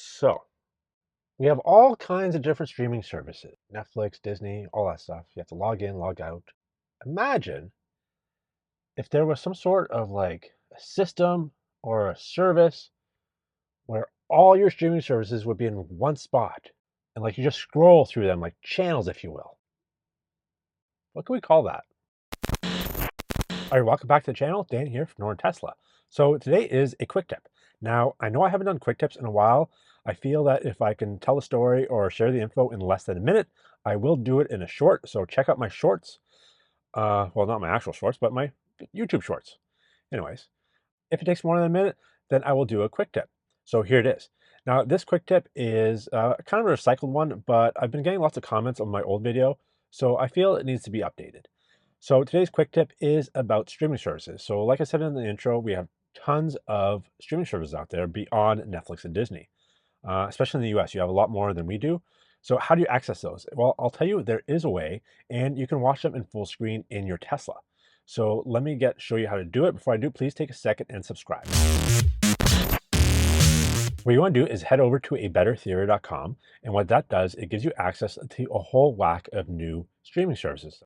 So, we have all kinds of different streaming services Netflix, Disney, all that stuff. You have to log in, log out. Imagine if there was some sort of like a system or a service where all your streaming services would be in one spot and like you just scroll through them like channels, if you will. What can we call that? All right, welcome back to the channel. Dan here from Northern Tesla. So today is a quick tip. Now, I know I haven't done quick tips in a while. I feel that if I can tell a story or share the info in less than a minute, I will do it in a short. So check out my shorts. Well, not my actual shorts, but my YouTube shorts. Anyways, if it takes more than a minute, then I will do a quick tip. So here it is. Now, this quick tip is kind of a recycled one, but I've been getting lots of comments on my old video, so I feel it needs to be updated. So today's quick tip is about streaming services. So like I said in the intro, we have tons of streaming services out there beyond Netflix and Disney. Especially in the US, you have a lot more than we do. So how do you access those? Well, I'll tell you, there is a way, and you can watch them in full screen in your Tesla. So let me show you how to do it. Before I do, please take a second and subscribe. What you want to do is head over to abettertheory.com, and what that does, it gives you access to a whole whack of new streaming services.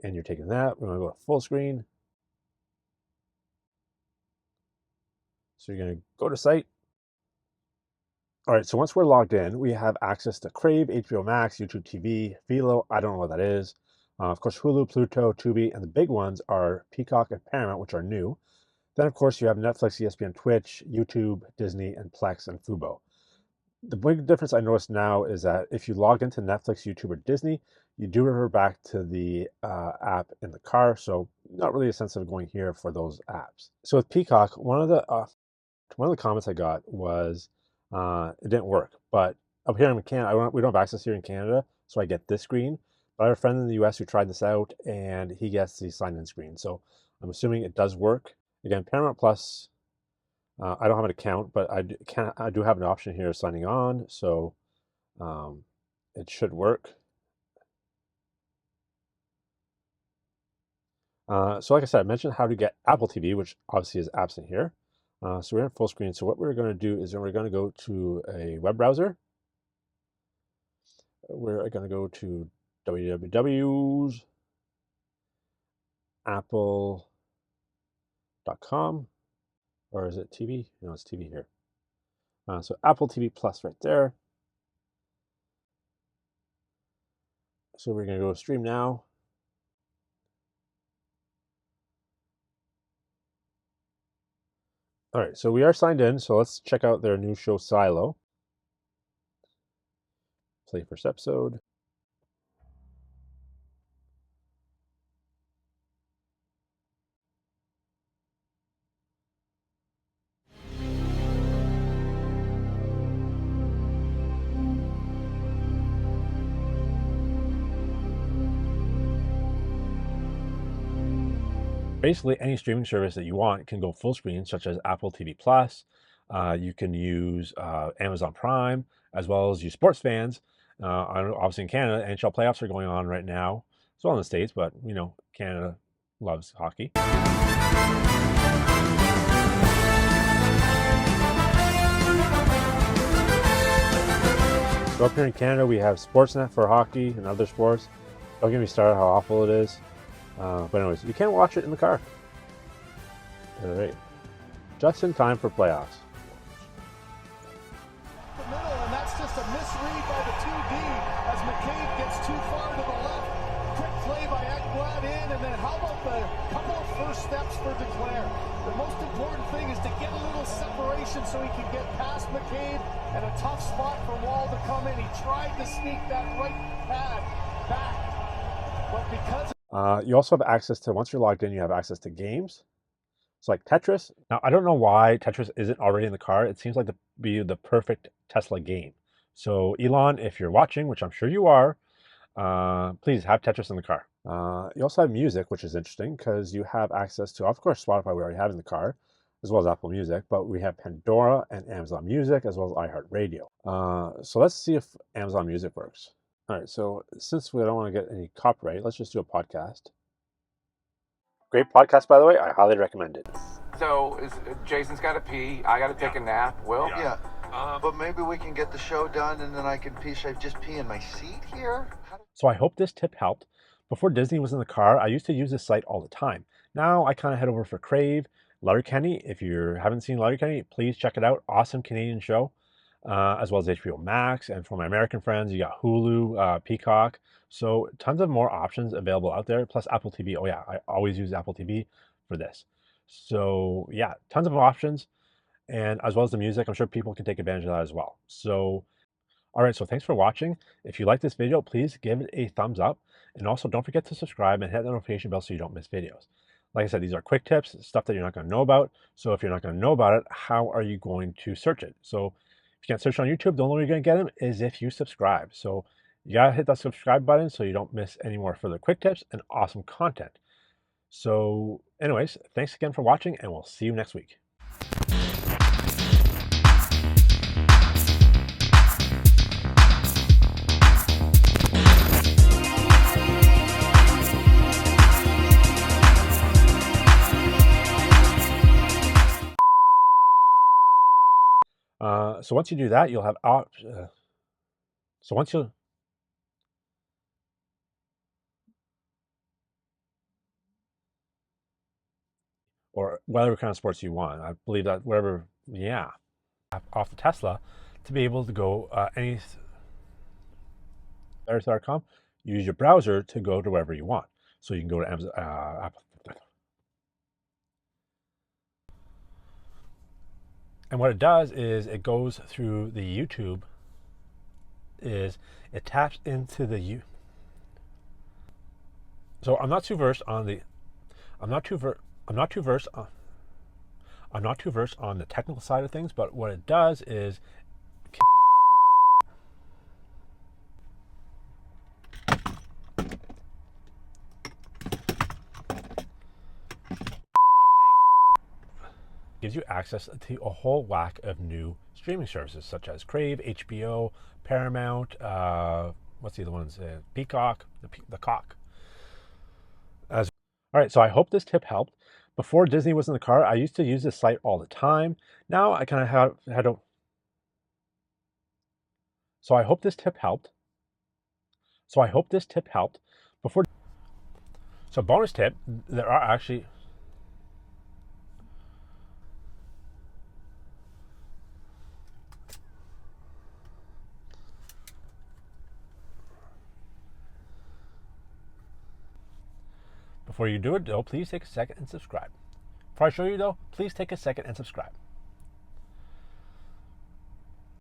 And you're taking that, we're going to go to full screen. So you're going to go to site. All right, so once we're logged in, we have access to Crave, HBO Max, YouTube TV, Philo, I don't know what that is. Of course, Hulu, Pluto, Tubi, and the big ones are Peacock and Paramount, which are new. Then, of course, you have Netflix, ESPN, Twitch, YouTube, Disney, and Plex and Fubo. The big difference I noticed now is that if you log into Netflix, YouTube, or Disney, you do revert back to the app in the car, so not really a sense of going here for those apps. So with Peacock, one of the comments I got was it didn't work, but up here in Canada, we don't have access here in Canada, so I get this screen. But I have a friend in the US who tried this out, and he gets the sign-in screen. So I'm assuming it does work. Again, Paramount Plus, I don't have an account, but I do have an option here signing on, so it should work. So like I said, I mentioned how to get Apple TV, which obviously is absent here. So we're in full screen. So what we're going to do is we're going to go to a web browser. We're going to go to www.apple.com, or is it TV? No, it's TV here. So Apple TV Plus right there. So we're going to go stream now. All right, so we are signed in. So let's check out their new show, Silo. Play first episode. Basically, any streaming service that you want can go full screen, such as Apple TV Plus. You can use Amazon Prime, as well as use sports fans. Obviously, in Canada, NHL playoffs are going on right now, as well in the States, but you know, Canada loves hockey. So up here in Canada, we have Sportsnet for hockey and other sports. Don't get me started how awful it is. But anyways, you can watch it in the car. All right. Just in time for playoffs. The middle, and that's just a misread by the 2D as McCabe gets too far to the left. Quick play by Ekblad in, and then how about the couple of first steps for Declare? The most important thing is to get a little separation so he can get past McCabe, and a tough spot for Wall to come in. He tried to sneak that right pad back, but because you also have access to, once you're logged in, you have access to games. It's like Tetris. Now, I don't know why Tetris isn't already in the car. It seems like to be the perfect Tesla game. So Elon, if you're watching, which I'm sure you are, please have Tetris in the car. You also have music, which is interesting because you have access to, of course, Spotify we already have in the car, as well as Apple Music, but we have Pandora and Amazon Music, as well as iHeartRadio. So let's see if Amazon Music works. All right, so since we don't want to get any copyright, let's just do a podcast. Great podcast, by the way. I highly recommend it. So Jason's got to pee. I got to take a nap. Will? Yeah. But maybe we can get the show done and then I can pee. Should I just pee in my seat here? So I hope this tip helped. Before Disney was in the car, I used to use this site all the time. Now I kind of head over for Crave, Letterkenny. If you haven't seen Letterkenny, please check it out. Awesome Canadian show, as well as HBO Max. And for my American friends, you got Hulu, Peacock. So tons of more options available out there. Plus Apple TV. Oh yeah, I always use Apple TV for this. So yeah, tons of options, and as well as the music. I'm sure people can take advantage of that as well. So all right, so thanks for watching. If you like this video, please give it a thumbs up. And also don't forget to subscribe and hit the notification bell so you don't miss videos. Like I said, these are quick tips, stuff that you're not going to know about. So if you're not going to know about it, how are you going to search it? So if you can't search on YouTube, the only way you're going to get them is if you subscribe. So you got to hit that subscribe button so you don't miss any more further quick tips and awesome content. So anyways, thanks again for watching, and we'll see you next week. So once you do that, you'll have so once you or whatever kind of sports you want. I believe that whatever, yeah, off the Tesla to be able to go any bears.com. Use your browser to go to wherever you want. So you can go to Amazon, and what it does is it goes through the YouTube. Is it taps into the So I'm not too versed on the. I'm not too ver. I'm not too versed on. I'm not too versed on the technical side of things, but what it does is. Gives you access to a whole whack of new streaming services such as Crave, HBO, Paramount, what's the other ones? Peacock, the cock. All right, so I hope this tip helped. Before Disney was in the car, I used to use this site all the time. Now I kind of have had to. So I hope this tip helped. So I hope this tip helped. Before. So bonus tip, there are actually. Before you do it, though, please take a second and subscribe. Before I show you, though, please take a second and subscribe.